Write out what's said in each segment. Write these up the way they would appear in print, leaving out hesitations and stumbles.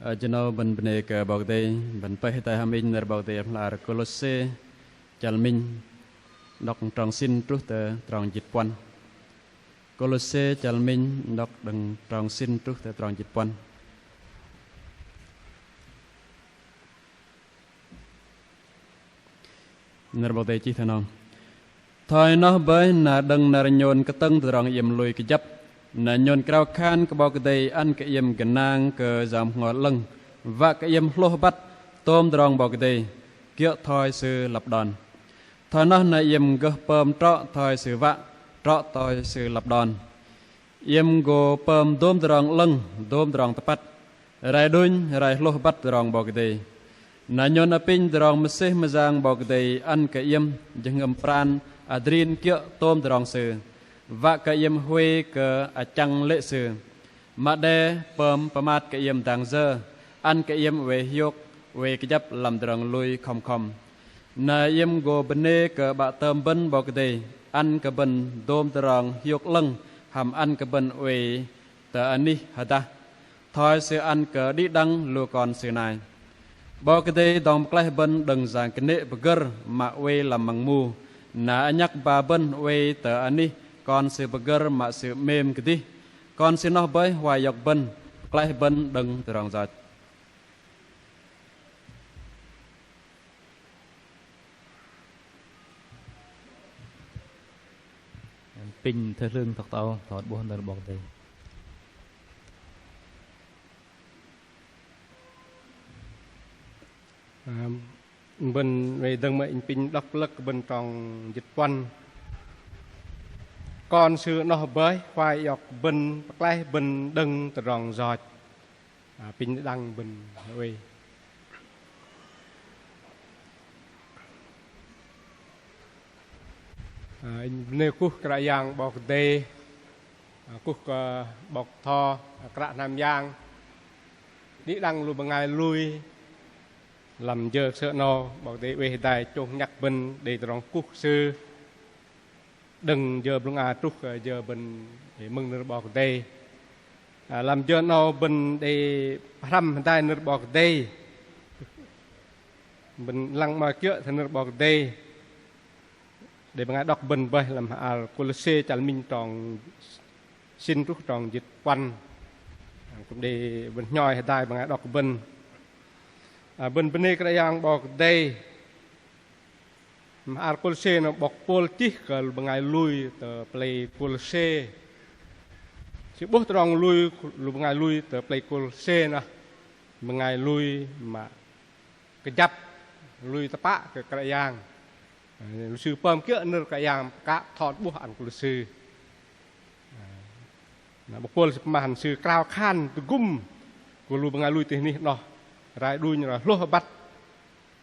cho nó bên này cái bảo đây bên phải tại ham in là bảo đây là Colosse chal minh đọc trong xin trước từ trong dịch quan Colosse chal minh đọc đằng trong xin trước từ trong dịch quan nợ bảo đây chi thế nào thôi nó với là đằng là nhon cái tầng từ trong yểm lùi cái chấp là nhon cao khan cái bảo đây ăn cái yểm cái nang cái giảm ngọt lưng và cái yểm lô bắt tôm trong bảo đây kia thôi sư lập đòn thôi nó là yểm gỡ pơm trọ thôi sư vạ trọ thôi sư lập đòn yểm gồ pơm tôm trong lưng tôm trong tập bắt rai đun rai lô bắt trong bảo đây là nhon apin trong mesih mezang bảo đây ăn cái yểm jeung ngầm pran adrin kia tôm trong sư và cái yểm huê cái chăng lệ sư mà đe pơm pamat cái yểm tàng dơ ăn cái yểm về hiוק về cái chấp làm trong lui không không na yểm go bene cái bạ tôm bân bảo cái ăn cái bân tôm trong hiוק lưng hàm ăn cái bân về tờ ani hata thôi sư ăn cái đi đăng lùa còn sư này bảo cái đồng cái bân đừng giang cái nệ bờ mà về làm bằng mù na nhắc ba bân về tờ ani con sư bờ mà sư mềm cái đi con sư nó bơi hoài dọc bân cái bân đừng từ rong giật pin thơ lương thật tao thọt buồn đời bọc đây bên về đằng mệnh pin đọc lực bên trong dịch quan con sư nó bơi khoai dọc bên cái bên đằng từ rong giọt pin đăng bên về nếu cúc cái yang bọc đê cúc bọc thò cái nam yang đi đăng luôn bằng ngày lui làm giờ sợ no bọc đê về đại trông nhắc bên để trong cúc sư đừng giờ luôn trúc giờ bên để mừng nửa bọc đê làm giờ no bên để thăm đại nửa bọc đê bên lăng mà kia thành nửa bọc đê để bằng đọc bình bơi làm Colosse chal minh tròn xin rút tròn dịch quan cũng để bên nhoi đại bằng đọc bình bên bên này cái yang bọc đây mà Colosse nó bọc politik bằng lui từ play Colosse chỉ bố tròn lui bằng lui từ play Colosse nè bằng lui mà cái chấp lui tập bạ cái yang sư pơm kia nửa cái yang cá thọt bùa ăn của sư bậc pol mà hành sư cao khan từ gum của lùi bằng lui từនេះnó rai đuôi như là lúa bắt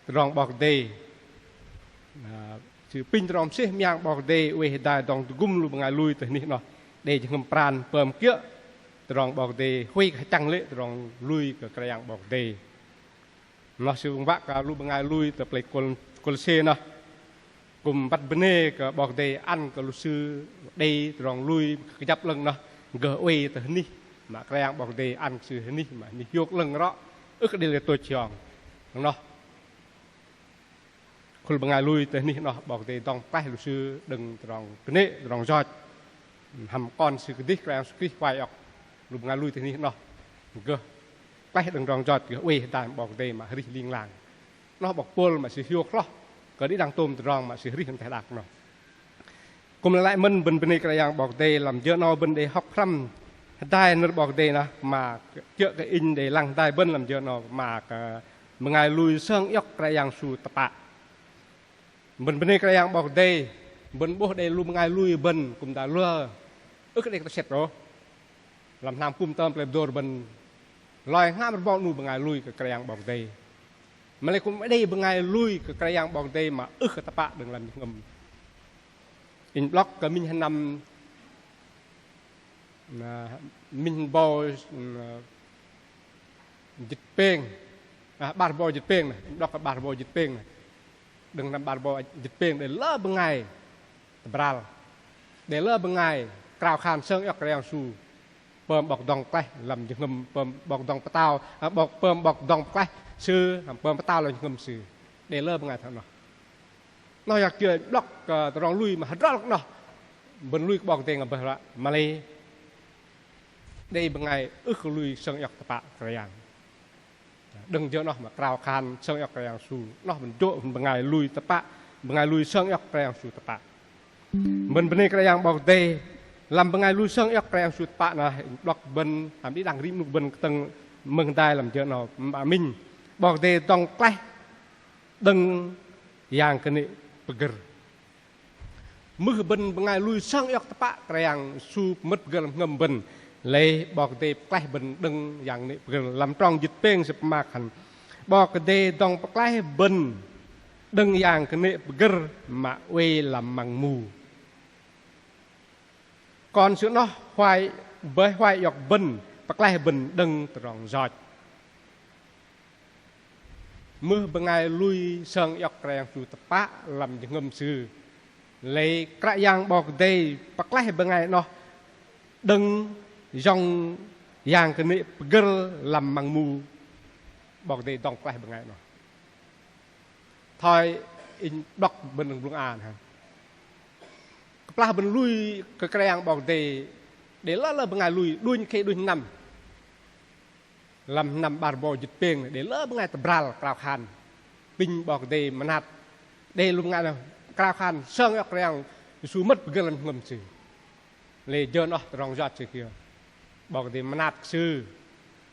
rong bọc đề sư pin rong xếp miang bọc đề về đại rong từ gum lùi bằng lui từនេះnó để cho ngầm pran pơm kia rong bọc đề huy chăng lệ rong lui cái yang bọc đề nó sư bằng bác lùi bằng lui từ plei Colosse nó cùng bắt bên này cái bọc đề ăn cái luật sư đây rong lui cái chấp lưng nó gỡ uy từ ní mà cái yang bọc đề ăn sư ní mà ní yok lưng đó ức đây là tôi chọn nó khul bằng ngày lui từ ní nó bọc đề tòng tay luật sư đừng rong cái nệ rong giọt hầm con sư cái đích cái sư quay ọc lùm ngày lui từ ní nó gỡ tay đừng rong giọt gỡ uy tại bọc đề mà hơi liên làng nó bọc pol mà sư yok đó có đi đăng tôm từ rong mà xử lý hình thể đặc nó cùng lại mình bên này cái yang bọc đề làm dơ no bên đây học thăm đai nó bọc đề nè mà chợ cái in để lăng đai bên làm dơ no mà một ngày lùi sơn yóc cái yang su tập ạ bên này cái yang bọc đề bên bố đề lùi một ngày lùi bên cùng đã lừa ức cái này ta sệt rồi làm nam cung tâm làm đồ bên loài ngã một bọn nụ một ngày lùi cái yang bọc đề mà lại cũng ở đây bằng ngày lui cái yang bọc đây mà ức cái tập đừng làm ngầm in block cái mình nằm mình bò dịch peng bar bò dịch peng này block cái bar bò dịch peng này đừng làm bar bò dịch peng để lỡ bằng ngày bral để lỡ bằng ngày cào khan sơn yak yang su bơm bọc dòng quay làm những ngầm bơm bọc dòng tao bơm bọc dòng quay sư bơm tao là ngầm sư để lơ bằng ngày thằng nóอยากเจอล็อกตรองลุยมาฮัดล็อกเนาะบนลุยบอกเตงกับเบลละมาเลยได้บางไงลุยเชิงอยากตะปะกระยังดึงเยอะเนาะมากราวคานเชิงอยากกระยังสูเนาะมันโจ้บางไงลุยตะปะบางไงลุยเชิงอยากกระยังสูตะปะมันเป็นกระยังบอกเตลำบางไงลุยเชิงอยากกระยังสูตะปะนะล็อกบนทำที่ดังริมนุบนตึงเมืองใต้ลำเยอะเนาะมามินบอกเตต้องใกล้ดึงยางกันนี่peger mưa bên ngày lui sang yak tapa krayang su mất gần ngầm bên lấy bọc đề plei bên đừng dạng này peger làm trong dịch peng sập mạc hẳn bọc đề dòng plei bên đừng dạng cái này peger mà quê làm măng mù còn sữa nó hoài với hoài yak bên plei bên đừng tròn giọt mưa bên ngày lui sang yak krayang su tapa làm ngầm sư lấy cái yang bọc đây bạc lại bên ngày nó đừng dòng yang cái này gel làm măng mù bọc đây dòng lại bên ngày nó thôi in đọc bên đường an ha cái bên lui cái yang bọc đây để lỡ bên ngày lui đuôi cái đuôi nằm làm nằm bàn bò dịch peng để lỡ bên ngày tập bral cào khan pin bọc đây mà nạt đây luôn ngày nào cào khan sơn yak rang su mất gần ngầm sư lấy dơn ở rong giọt sư kia bọc đây mà nạt sư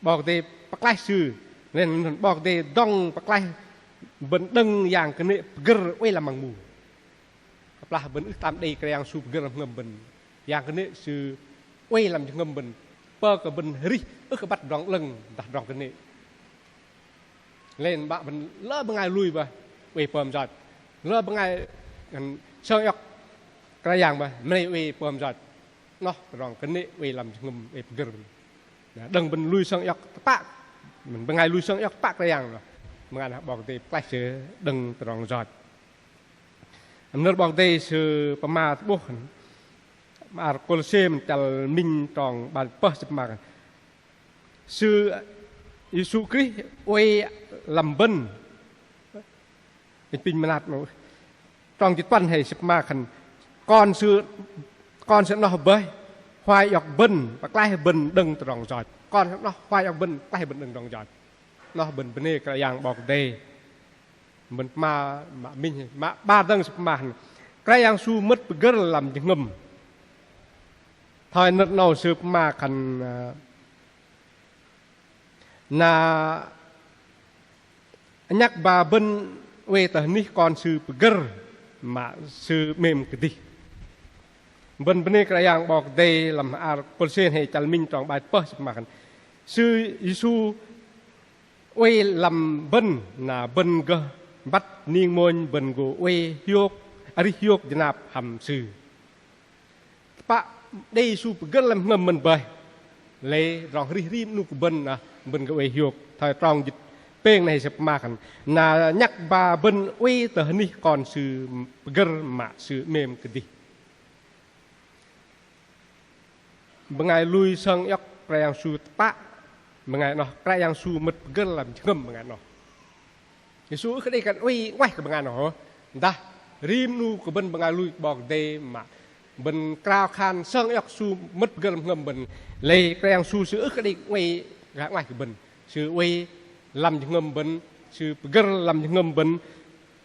bọc đây bạc lai sư nên bọc đây dong bạc lai vẫn đừng dạng cái này gờ quay làm bằng mù là vẫn tam đây cái yang su gần ngầm bần dạng cái này sư quay làm ngầm bần bơ cái bần ri cái bắt rong lưng đặt rong cái này lên bạn vẫn lỡ bằng ngày lui vào quay pom giọt lỡ bằng ngày sơn yak cái yang mà này quay pom giọt nó rong cái này quay làm ngầm quay gờ đừng bần lui sơn yak bạc mình bằng ngày lui sơn yak bạc cái yang rồi mà anhบอกđây phải sử đừng rong giọt nướcบอกđây sửประมาณบุญมาโคลเซียมจัลมินตองบาลเปิดสิบมากันsửยิสุคริสไว้ลำบันเป็นมนาดมั้งตองจิตปั้นให้สิบมากันก่อนsử nóเบยควายออกบันปากไล่บันดึงรองจอดก่อนnóควายออกบันไล่บันดึงรองจอดnó bên bên này cái yang bọc đây mình mà mình mà ba đằng mà cái yang su mất gỡ làm cho ngầm thôi nó nào sụp mà cần na nhắc bà bên về tờ ní còn sụp gỡ mà sụp mềm cái gì bên bên này cái yang bọc đây làm polsen hay chal minh trong bài post mà cần sư Giêsu quay làm bên là bên cơ bắt niên môn bên của quay hiok ari hiok jenap ham sư pak đây su gỡ làm ngầm mình bơi lấy rong ri rim nu bên là bên của quay hiok thời trong dịch peng này sập ma kan là nhắc bà bên quay tờ ni còn sư gỡ mà sư mềm cái gì bên ngày lui sang yak prayang su pak mengenai noh kaya yang su met gel lam ngem mengenai noh Yesus cái đây kan oi quay cái mengenai noh dah rim nu cái bên mengenai lui bọc de mà bên krao khan sang yak su met gel ngem bên lấy kaya yang su sữa cái đây quay gã quay cái bên sự quay làm ngem bên sự gel làm ngem bên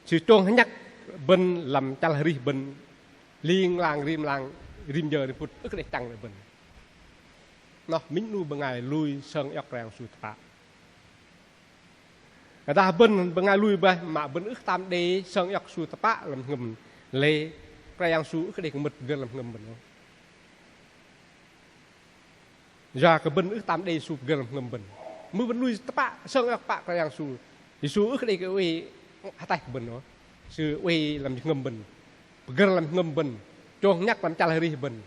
sự trông nhắc bên làm chal ri bên liêng làng rim giờ đi phút cái đây tăng lại bên nó mình nu bằng ngày lui sơn yak rang su tapa người ta bên bằng ngày lui bay mà bên ước tam đế sơn yak su tapa làm ngầm lê rang su cái đây mật gần làm ngầm bên ra cái bên ước tam đế su gần làm ngầm bên mưa bên lui tapa sơn yak pa rang su thì su cái đây cái uy tay bên nó su uy làm ngầm bên gần làm ngầm bên cho nhắc làm chal ri bên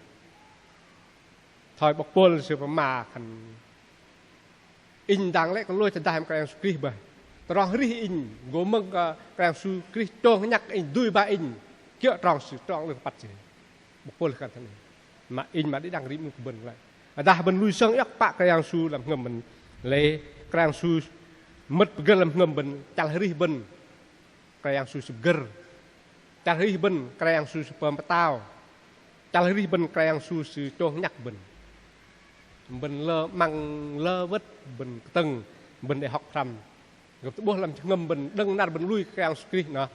thôi bọc bồn sự mà khẩn in đằng lẽ con lôi chân đai cái kri bờ tròn ri in gồm mừng cái su kri tròn nhắc in đuôi ba in kia tròn sự tròn được bắt gì bọc bồn khẩn thế này mà in mà đi đằng ri mình bần lại dah ben lui sang yak pak ka yang su lam ngam ben le ka yang su mất gần làm ngầm bẩn chả hri bẩn cái yang su seger chả hri bẩn cái yang su super tao chả hri bẩn cái yang su su chong nhắc bẩn bẩn lơ măng lơ vất bẩn từng bẩn để học thầm gặp bố làm ngầm bẩn đừng nạt bẩn lui cái yang su kì nè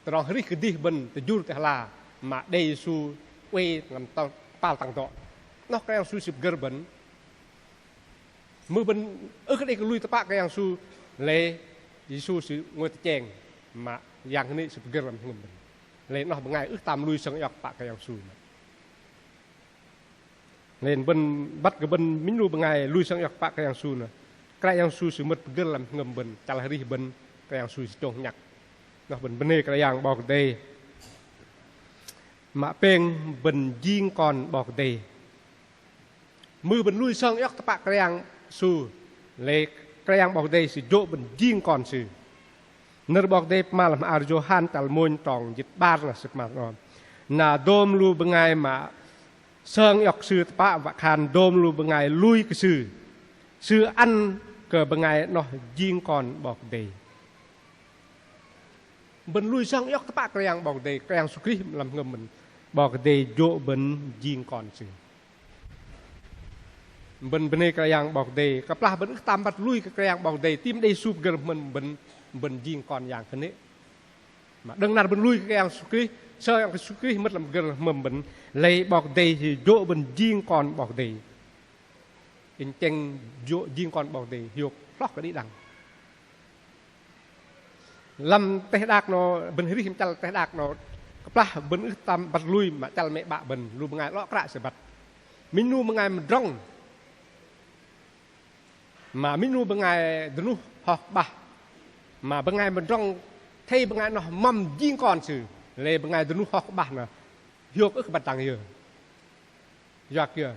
tròn hri cái đi bẩn từ du từ là mà đây su quay ngầm tao pal tăng tọ nó cái yang su seger bẩn mưa bẩn cái đây cái lui tập cái yang su lệ Giêsu sự ngôi chèn mà yang này sự gỡ làm ngầm lệ nó bằng ngày ước tam lui sang yak pak cái yang su lên bên bắt cái bên minh lu bằng ngày lui sang yak pak cái yang su nè cái yang su sự mất gỡ làm ngầm bên chả là đi bên cái yang su trông nhặt nó bên bên này cái yang bọc đây mà pen bên giang còn bọc đây mưa bên lui sang yak pak cái yang su lệ cái yang bọc đây sự dỗ bên giang còn sự nợ bọc đây mà làm arjo han tal môn tròn dịch ba là sự mà còn na dom lu bên ngày mà sơn yọc sự pa và khan dom lu bên ngày lui cái sự ăn cờ bên ngày nó giang còn bọc đây bên lui sang yọc pa cái yang bọc đây cái yang sukri làm ngầm mình bọc đây dỗ bên giang còn sự bên bên này cái yang bọc đầy cái plah bên tam bắt lui cái yang bọc đầy tim đây sụp gần mình bên giang còn yang thế này mà đừng nào bên lui cái yang sukri sơ yang sukri mất làm gần mình lấy bọc đầy thì dỗ bên giang còn bọc đầy in cheng dỗ giang còn bọc đầy hiệp lót cái đi đằng làm teh đạc nó bên hiri him chal teh đạc nó cái plah bên tam bắt lui mà chal mẹ bạ bên lui bên ngày lót cái sẽ bắt mình nu bên ngày mình rong mà mình nu bên ngày đừng nu học ba mà bên ngày mình trong thay bên ngày nó mầm giang còn sự lấy bên ngày đừng nu học ba nè hiệp ức bật tăng nhiều giặc kia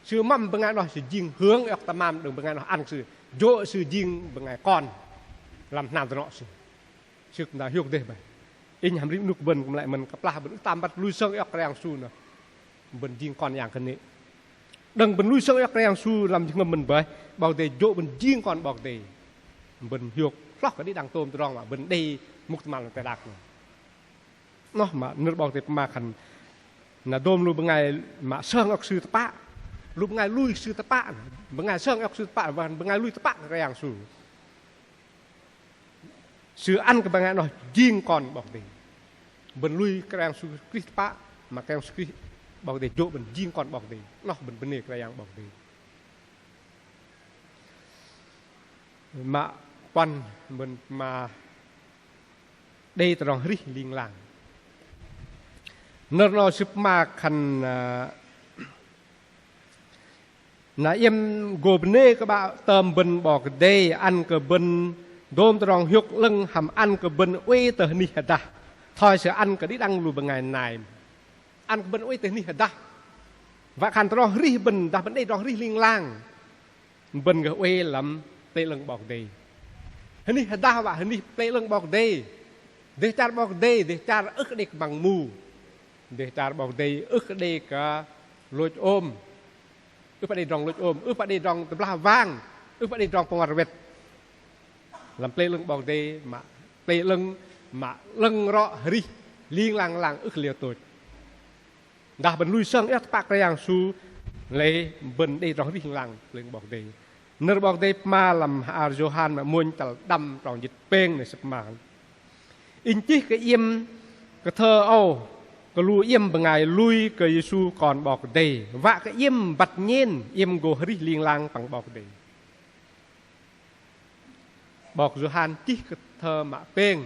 sự mầm bên ngày nó sự giang hướng ức tam mam đừng bên ngày nó ăn sự dỗ sự giang bên ngày con làm nào cho nó sự là hiệp đây vậy in hàm rít nục bên cũng lại mình cặp la bên tam bắt lui sông ức rang su nè bên giang con dạng cái này đừng bên lui sông ức rang su làm cho mình vậy bảo đề dỗ bên giang còn bảo đề bên hiệp lót cái đi đằng tôm tròn mà bên đây mục mà là cái đặc nó mà nước bảo đề mà khẩn là đôm luôn bên ngày mà sơn ốc sư tập lúc bên ngày lui sư tập bên ngày sơn ốc sư tập và bên ngày lui tập cái hàng sư sư ăn cái bên ngày nó giang còn bảo đề bên lui cái hàng sư kít tập mà cái hàng sư bảo đề dỗ bên giang còn bảo đề nó bên này cái hàng bảo đề mà quan mình mà đây là rong rít liên làng nó sụp mà khăn na em gồm nê các bạn tầm bên bỏ cái đây ăn cái bên đôm rong hiệp lưng hầm ăn cái bên uế từ ni hạt đa thôi sẽ ăn cái đi đăng lùi bằng ngày này ăn cái bên uế từ ni hạt đa và khăn rong rít bên đa bên đây rong rít liên làng bên cái uế lắm tê lưng bọc đây hình như đa vậy hình như tê lưng bọc đây để cha bọc đây để cha ức đây bằng mù để cha bọc đây ức đây cả lôi ôm ức phải đây rong lôi ôm ức phải đây rong tấm la vang ức phải đây rong phong vẹt làm tê lưng bọc đây mà tê lưng mà lưng rọ ri liên làng làng ức liều tuổi đa bên lui sang ép bạc cái hàng su lấy bên đây rong ri làng lên bọc đây nợ bọc đây mà làm arjo han mà muốn tal đâm tròn dịch pen này sập mảng in chi cái im cái thơ âu cái lu im bằng ngày lui cái Giêsu còn bọc đây và cái im bật nhiên im go hri liên lang bằng bọc đây bọc Johan chi cái thơ mà pen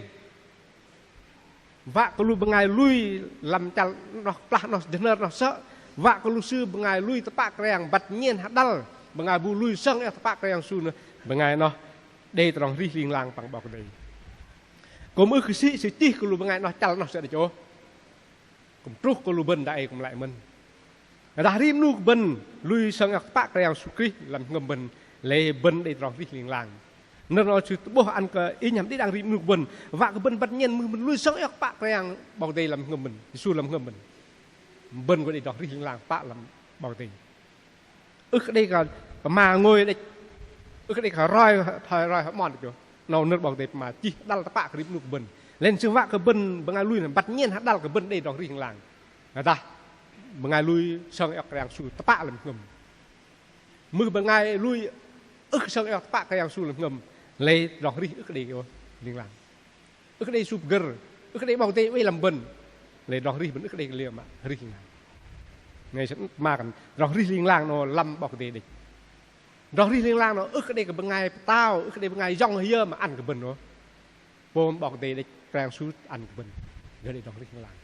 và cái lu bằng ngày lui làm chal nó plak nó jener nó sợ và cái lu sư bằng ngày lui tập cái yang bật nhiên hạt đal bằng ngày bu lui sang ép pak cái yang su nữa bằng ngày nó đây tròn ri liên lang bằng bọc đây có mỗi cái sự chi của lu bằng ngày nó chal nó sẽ để chỗ cũng trúc của lu bên đại cũng lại mình đã rim nu bên lui sang ép pak cái yang su kri làm ngầm bên lấy bên đây tròn ri liên lang nên nó chỉ bố ăn cái ý nhắm đi đang rim nu bên và cái bên bật nhiên mình lui sang ép pak cái yang bọc đây làm ngầm mình su làm ngầm mình bên của đây tròn ri liên lang pak làm bọc đây ức đây cả mà ngồi đây ức đây cả roi thời roi mòn được nào nước bọc đây mà chi đal ta pạ cái nụ bần lên chương vạ cái bần bằng ai lui là bắt nhiên hát đal cái bần đây đòn riêng làng người ta bằng ai lui sang ọc cái su ta pạ làm ngầm mưa bằng ai lui ức sang ọc pạ cái su làm ngầm lấy đòn riêng ức đây riêng làng ức đây su gờ ức đây bọc đây làm bần lấy đòn riêng bần ức đây liềm mà riêng làng ngày sẽ màกันเราriêng liên lang nó lâm bọc đề địchเราriêng liên lang nó ức cái đây cái bên ngày tao ức cái đây bên ngày rong hơi mà ăn cái bên nó bom bọc đề địch trang suốt ăn cái bên cái đâyเราriêng liên lang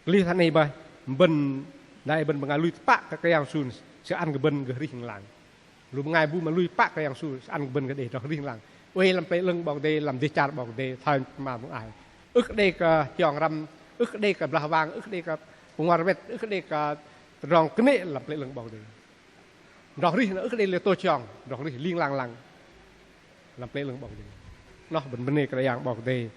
liên thanh này bay bên đây bên ngày lui pạ cái yang sun sẽ ăn cái bên cái riêng liên lang lúc ngày bu mà lui pạ cái yang sun ăn cái bên cái đểเราriêng liên lang quay làm pe lưng bọc đề làm đề chặt bọc đề thay mà muốn ai ức đây cái chọn răm ức đây cái blah vàng ức đây cái bông hoa red ức đây cái rong cái này là lệ lưng bầu đề rong ri nữa cái đây là tôi chọn rong ri liên lang lang làm lệ lưng bầu đề nó bên này cái dạng bầu đề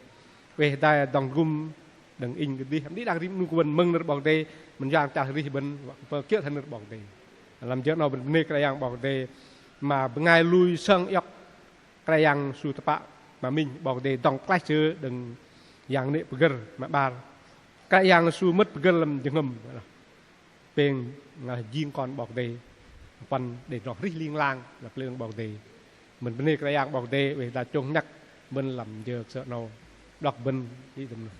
về đây đồng gum đằng in cái đi đang đi nu quần mưng nó bầu đề mình dạng trả ri bên và kia thành nó bầu đề làm cho nó bên này cái dạng bầu đề mà ngày lui sang yok cái dạng su tập mà mình bầu đề đồng clash chưa đừng dạng này bờ mà ba cái dạng su mất bờ làm chừng ngầmเป็นยิงก่อนบอกเดย์ปันเด็กดอกริลิงลางแบบเรื่องบอกเดย์เหมือนเป็นเอกระยางบอกเดย์เวลาจงนักเบิ้ลลำเยอะเสาโนดอกเบิ้ลที่ตรงนี้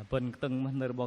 เปิ้นตึงมันเนอร์บอก